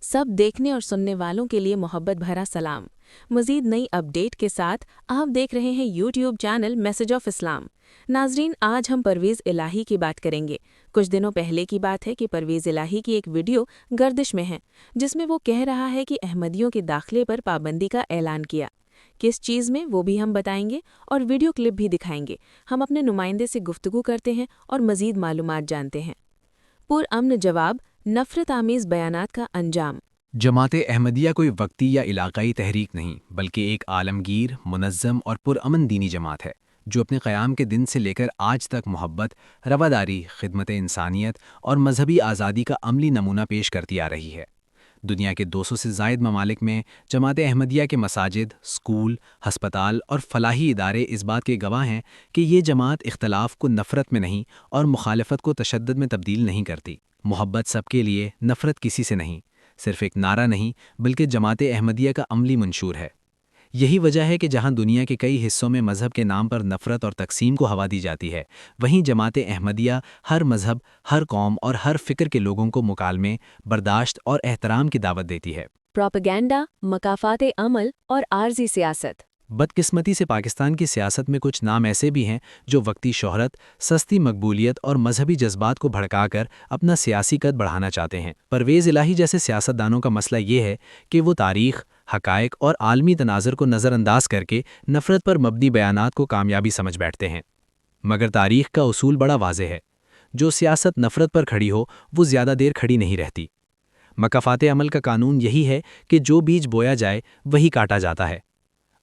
सब देखने और सुनने वालों के लिए मोहब्बत भरा सलाम। मज़ीद नई अपडेट के साथ आप देख रहे हैं YouTube channel message of Islam. नाजरीन, आज हम परवेज़ इलाही की बात करेंगे। कुछ दिनों पहले की बात है कि परवेज़ इलाही की एक वीडियो गर्दिश में है, जिसमें वो कह रहा है कि अहमदियों के दाखिले पर पाबंदी का ऐलान किया। किस चीज़ में, वो भी हम बताएंगे और वीडियो क्लिप भी दिखाएंगे। हम अपने नुमाइंदे से गुफ्तगू करते हैं और मज़ीद मालूमात जानते हैं। पुरअमन जवाब, नफ़रत आमीज़ बयानात का अंजाम। जमात अहमदिया कोई वक्ती या इलाकाई तहरीक नहीं, बल्कि एक आलमगीर, मुनज़्ज़म और पुरअमन दीनी जमात है, जो अपने क़याम के दिन से लेकर आज तक मोहब्बत, रवादारी, खिदमत इंसानियत और मजहबी आज़ादी का अमली नमूना पेश करती आ रही है। दुनिया के 200 से ज़ायद ममालिक में जमात अहमदिया के मसाजिद, स्कूल, हस्पताल और फलाही इदारे इस बात के गवाह हैं कि ये जमात इख्तलाफ को नफ़रत में नहीं और मुखालफत को तशद्दुद में तब्दील नहीं करती। मोहब्बत सबके लिए, नफ़रत किसी से नहीं, सिर्फ एक नारा नहीं बल्कि जमात अहमदिया का अमली मंशूर है। यही वजह है कि जहां दुनिया के कई हिस्सों में मज़हब के नाम पर नफ़रत और तकसीम को हवा दी जाती है, वहीं जमात अहमदिया हर मज़हब, हर कौम और हर फ़िक्र के लोगों को मुकालमे, बर्दाश्त और एहतराम की दावत देती है। प्रोपेगेंडा, मकाफ़ात अमल और आर्जी सियासत। बदकिस्मती से पाकिस्तान की सियासत में कुछ नाम ऐसे भी हैं जो वक्ती शोहरत, सस्ती मकबूलियत और मजहबी जज्बात को भड़काकर अपना सियासी कद बढ़ाना चाहते हैं। परवेज़ इलाही जैसे सियासतदानों का मसला ये है कि वो तारीख़, हक़ाइक़ और आलमी तनाज़ुर को नज़रअंदाज करके नफ़रत पर मबनी बयानात को कामयाबी समझ बैठते हैं। मगर तारीख़ का उसूल बड़ा वाज़ेह है, जो सियासत नफ़रत पर खड़ी हो वो ज़्यादा देर खड़ी नहीं रहती। मकाफ़ात अमल का कानून यही है कि जो बीज बोया जाए वही काटा जाता है।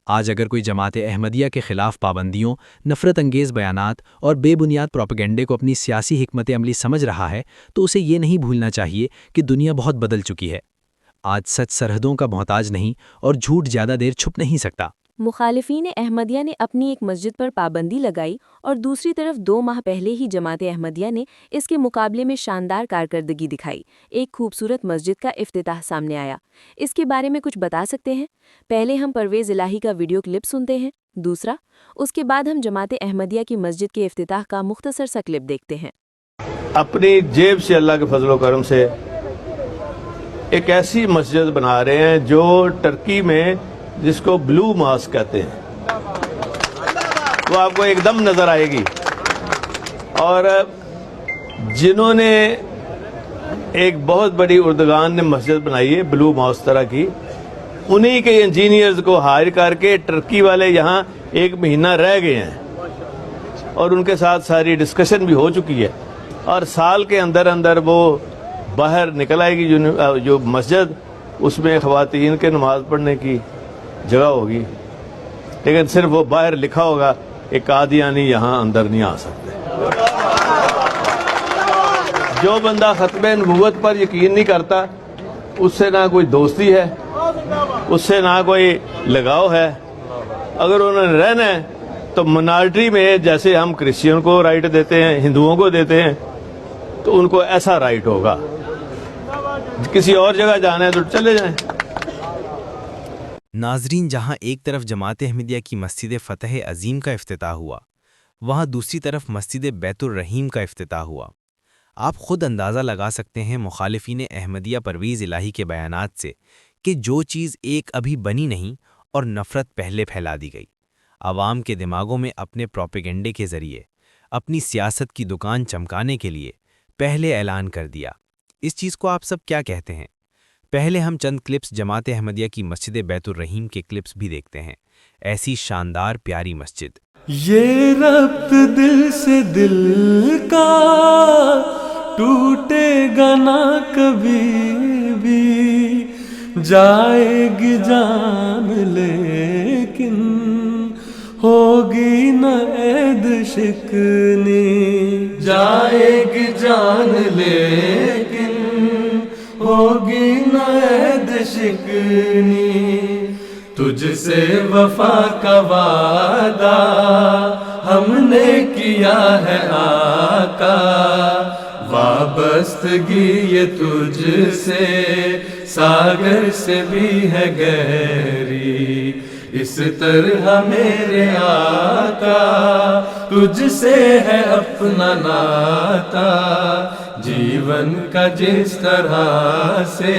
आज अगर कोई जमात अहमदिया के ख़िलाफ़ पाबंदियों, नफ़रत अंगेज़ बयानात और बेबुनियाद प्रोपेगेंडे को अपनी सियासी हिकमत अमली समझ रहा है, तो उसे ये नहीं भूलना चाहिए कि दुनिया बहुत बदल चुकी है। आज सच सरहदों का मोहताज नहीं और झूठ ज़्यादा देर छुप नहीं सकता। मुखालिफीन अहमदिया ने अपनी एक मस्जिद पर पाबंदी लगाई और दूसरी तरफ 2 माह पहले ही जमात अहमदिया ने इसके मुकाबले में शानदार कारकर्दगी दिखाई। एक खूबसूरत मस्जिद का इफ्तिताह सामने आया। इसके बारे में कुछ बता सकते हैं? पहले हम परवेज़ इलाही का वीडियो क्लिप सुनते हैं, दूसरा उसके बाद हम जमात अहमदिया की मस्जिद के इफ्तिताह का मुख्तसर सा क्लिप देखते हैं। अपनी जेब से अल्लाह के फजल करम से एक ऐसी मस्जिद बना रहे हैं जो टर्की में, जिसको ब्लू मॉस्क कहते हैं, वो आपको एकदम नजर आएगी। और जिन्होंने एक बहुत बड़ी उर्दगान ने मस्जिद बनाई है ब्लू मॉस्क तरह की, उन्हीं के इंजीनियर्स को हायर करके टर्की वाले यहाँ 1 महीना रह गए हैं और उनके साथ सारी डिस्कशन भी हो चुकी है और साल के अंदर अंदर वो बाहर निकल आएगी। जो मस्जिद, उसमें ख़वातीन के नमाज पढ़ने की जगह होगी, लेकिन सिर्फ वो बाहर लिखा होगा एक कादियानी यहाँ अंदर नहीं आ सकते। जो बंदा खत्मे नबूवत पर यकीन नहीं करता, उससे ना कोई दोस्ती है, उससे ना कोई लगाव है। अगर उन्होंने रहना है तो मिनॉरिटी में, जैसे हम क्रिश्चियन को राइट देते हैं, हिंदुओं को देते हैं, तो उनको ऐसा राइट होगा। किसी और जगह जाना है तो चले जाएं। नाजरीन, जहां एक तरफ जमात अहमदिया की मस्जिद फ़तह अज़ीम का इफ्तिताह हुआ, वहां दूसरी तरफ मस्जिद बैतुर रहीम का इफ्तिताह हुआ। आप खुद अंदाज़ा लगा सकते हैं मुखालिफीन अहमदिया परवेज़ इलाही के बयानात से कि जो चीज़ एक अभी बनी नहीं और नफ़रत पहले फैला दी गई। आवाम के दिमागों में अपने प्रोपेगेंडे के ज़रिए अपनी सियासत की दुकान चमकाने के लिए पहले ऐलान कर दिया। इस चीज़ को आप सब क्या कहते हैं? पहले हम चंद क्लिप्स जमात अहमदिया की मस्जिद बैतुर रहीम के क्लिप्स भी देखते हैं। ऐसी शानदार प्यारी मस्जिद। ये रब्त दिल से दिल का टूटेगा ना कभी भी, जाएगी जान लेकिन होगी न ऐद शिकनी, जाएगी जान लेकिन होगी न ऐद शिकनी, तुझसे वफा का वादा हमने किया है आका, वाबस्तगी ये तुझसे सागर से भी है गहरी, इस तरह मेरे आका तुझसे है अपना नाता, जीवन का जिस तरह से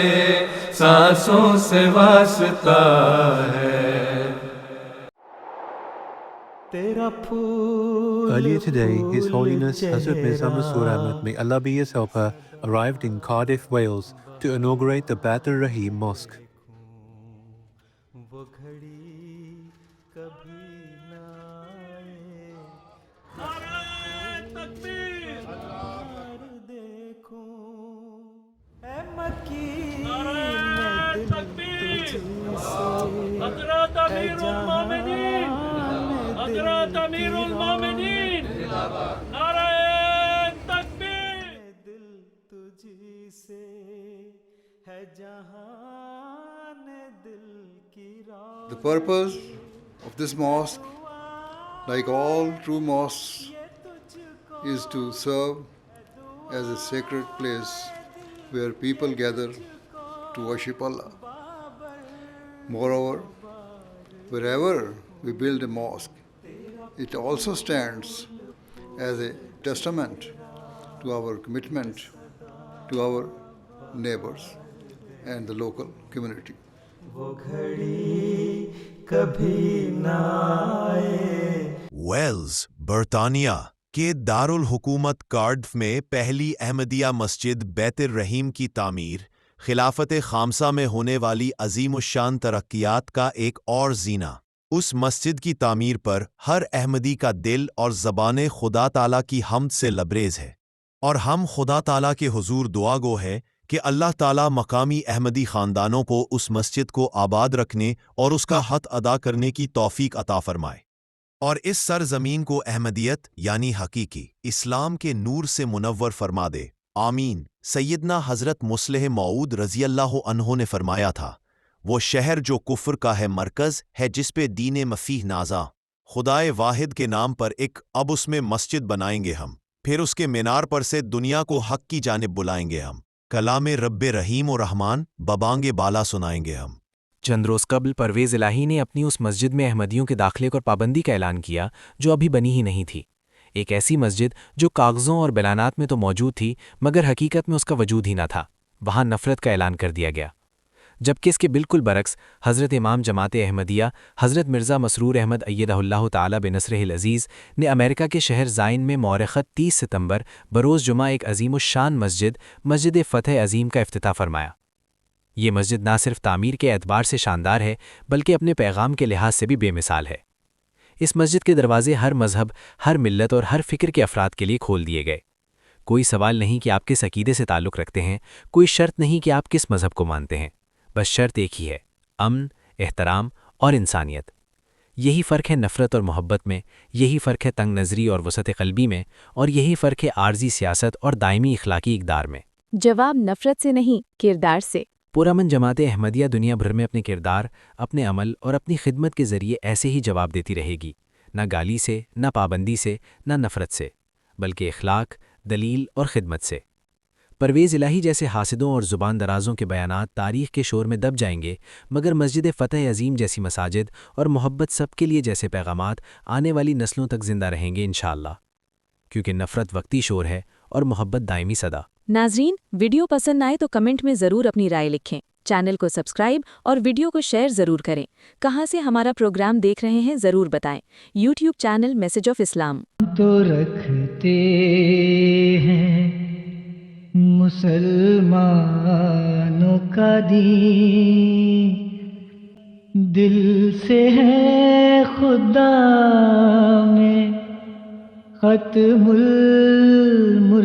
सांसों से वास्ता है। Earlier today, His Holiness Hazrat Mirza Masroor Ahmad, may Allah be his helper, arrived in Cardiff, Wales to inaugurate the Baitur Rahim Mosque. حضرت امیر المومنین نعرہ تکبیر دل تجھی سے ہے جہان دل کی راہ. The purpose of this mosque, like all true mosques, is to serve as a sacred place where people gather to worship Allah. Moreover, wherever we build a mosque, it also stands as a testament to our commitment to our neighbors and the local community. Wales برطانیہ کے دارالحکومت Cardiff میں پہلی احمدیہ مسجد بیت الرحیم کی تعمیر خلافت خامسہ میں ہونے والی عظیم الشان ترقیات کا ایک اور زینہ. اس مسجد کی تعمیر پر ہر احمدی کا دل اور زبان خدا تعالیٰ کی حمد سے لبریز ہے، اور ہم خدا تعالیٰ کے حضور دعا گو ہے کہ اللہ تعالیٰ مقامی احمدی خاندانوں کو اس مسجد کو آباد رکھنے اور اس کا حق ادا کرنے کی توفیق عطا فرمائے، اور اس سرزمین کو احمدیت یعنی حقیقی اسلام کے نور سے منور فرما دے. آمین. سیدنا حضرت مصلح موعود رضی اللہ عنہ نے فرمایا تھا، وہ شہر جو کفر کا ہے مرکز ہے جس پہ دین مفیح نازاں. خدائے واحد کے نام پر اب اس میں مسجد بنائیں گے ہم، پھر اس کے مینار پر سے دنیا کو حق کی جانب بلائیں گے ہم، کلام رب رحیم و رحمان ببانگ بالا سنائیں گے ہم. چند روز قبل پرویز الہی نے اپنی اس مسجد میں احمدیوں کے داخلے پر پابندی کا اعلان کیا جو ابھی بنی ہی نہیں تھی. ایک ایسی مسجد جو کاغذوں اور بیانات میں تو موجود تھی مگر حقیقت میں اس کا وجود ہی نہ تھا. وہاں نفرت کا اعلان کر دیا گیا، جبکہ اس کے بالکل برعکس حضرت امام جماعت احمدیہ حضرت مرزا مسرور احمد ایدہ اللہ تعالی بنصرہ العزیز نے امریکہ کے شہر زائن میں مورخ 30 ستمبر بروز جمعہ ایک عظیم الشان مسجد فتح عظیم کا افتتاح فرمایا. یہ مسجد نہ صرف تعمیر کے اعتبار سے شاندار ہے بلکہ اپنے پیغام کے لحاظ سے بھی بے مثال ہے. اس مسجد کے دروازے ہر مذہب، ہر ملت اور ہر فکر کے افراد کے لیے کھول دیے گئے. کوئی سوال نہیں کہ آپ کس عقیدے سے تعلق رکھتے ہیں، کوئی شرط نہیں کہ آپ کس مذہب کو مانتے ہیں، بس شرط ایک ہی ہے: امن، احترام اور انسانیت. یہی فرق ہے نفرت اور محبت میں، یہی فرق ہے تنگ نظری اور وسعت قلبی میں، اور یہی فرق ہے عارضی سیاست اور دائمی اخلاقی اقدار میں. جواب نفرت سے نہیں، کردار سے. پرامن جماعت احمدیہ دنیا بھر میں اپنے کردار، اپنے عمل اور اپنی خدمت کے ذریعے ایسے ہی جواب دیتی رہے گی، نہ گالی سے، نہ پابندی سے، نہ نفرت سے، بلکہ اخلاق، دلیل اور خدمت سے. پرویز الہی جیسے حاسدوں اور زبان درازوں کے بیانات تاریخ کے شور میں دب جائیں گے، مگر مسجد فتح عظیم جیسی مساجد اور محبت سب کے لیے جیسے پیغامات آنے والی نسلوں تک زندہ رہیں گے انشاءاللہ، کیونکہ نفرت وقتی شور ہے اور محبت دائمی صدا. ناظرین، ویڈیو پسند آئے تو کمنٹ میں ضرور اپنی رائے لکھیں. چینل کو سبسکرائب اور ویڈیو کو شیئر ضرور کریں. کہاں سے ہمارا پروگرام دیکھ رہے ہیں ضرور بتائیں. یوٹیوب چینل میسج آف اسلام. تو رکھتے ہیں مسلمانوں کا دین، دل سے ہے خدا میں ختم المرسلین.